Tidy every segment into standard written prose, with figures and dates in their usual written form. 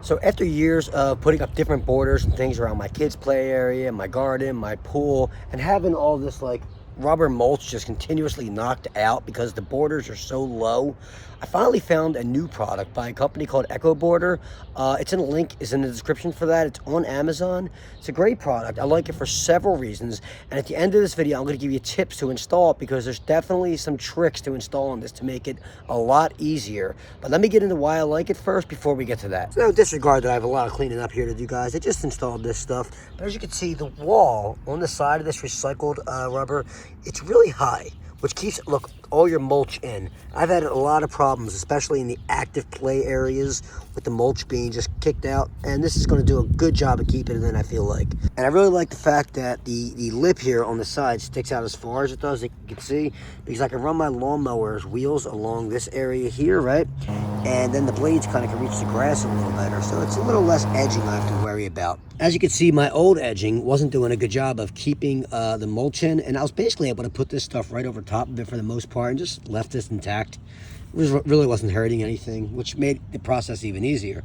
So after years of putting up different borders and things around my kids' play area, my garden, my pool, and having all this like rubber mulch just continuously knocked out because the borders are so low, I finally found a new product by a company called Echo Border. It's in a link is in the description for that. It's on Amazon. It's a great product. I like it for several reasons. And at the end of this video, I'm going to give you tips to install it because there's definitely some tricks to installing this to make it a lot easier. But let me get into why I like it first before we get to that. So disregard that I have a lot of cleaning up here to do, guys. I just installed this stuff. But as you can see, the wall on the side of this recycled rubber, it's really high, which keeps, look, all your mulch in. I've had a lot of problems, especially in the active play areas with the mulch being just kicked out, and this is going to do a good job of keeping it in, I feel like. And I really like the fact that the lip here on the side sticks out as far as it does, you can see, because I can run my lawnmower's wheels along this area here, right? And then the blades kind of can reach the grass a little better, so it's a little less edging I have to worry about. As you can see, my old edging wasn't doing a good job of keeping the mulch in, and I was basically able to put this stuff right over top of it for the most part and just left this intact. It really wasn't hurting anything, which made the process even easier.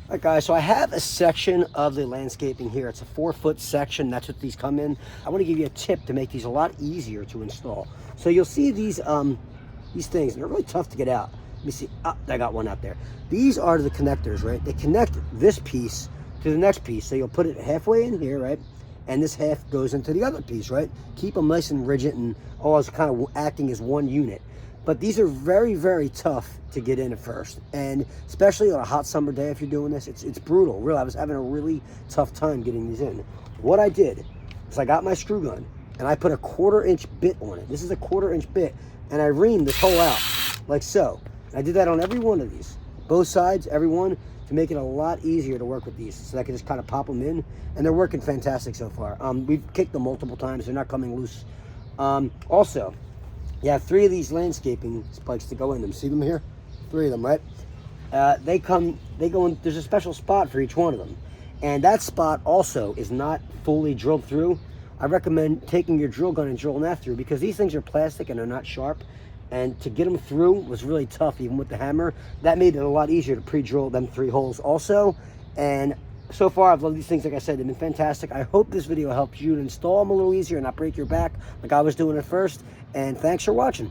All right, guys, so I have a section of the landscaping here. It's a 4-foot section. That's what these come in. I want to give you a tip to make these a lot easier to install. So you'll see these things, and they're really tough to get out. Let me see. Oh, I got one out there. These are the connectors, right? They connect this piece to the next piece. So you'll put it halfway in here, right? And this half goes into the other piece, right? Keep them nice and rigid and always kind of acting as one unit. But these are very, very tough to get in at first. And especially on a hot summer day, if you're doing this, it's brutal. Really, I was having a really tough time getting these in. What I did is I got my screw gun and I put a 1/4-inch bit on it. This is a 1/4-inch bit. And I reamed this hole out like so. I did that on every one of these, both sides, every one, to make it a lot easier to work with these. So I can just kind of pop them in, and they're working fantastic so far. We've kicked them multiple times. They're not coming loose. Also, you have 3 of these landscaping spikes to go in them. See them here? 3 of them, right? They go in, there's a special spot for each one of them. And that spot also is not fully drilled through. I recommend taking your drill gun and drilling that through because these things are plastic and they're not sharp. And to get them through was really tough, even with the hammer. That made it a lot easier to pre-drill them 3 holes also. And so far, I've loved these things. Like I said, they've been fantastic. I hope this video helps you to install them a little easier and not break your back like I was doing at first. And thanks for watching.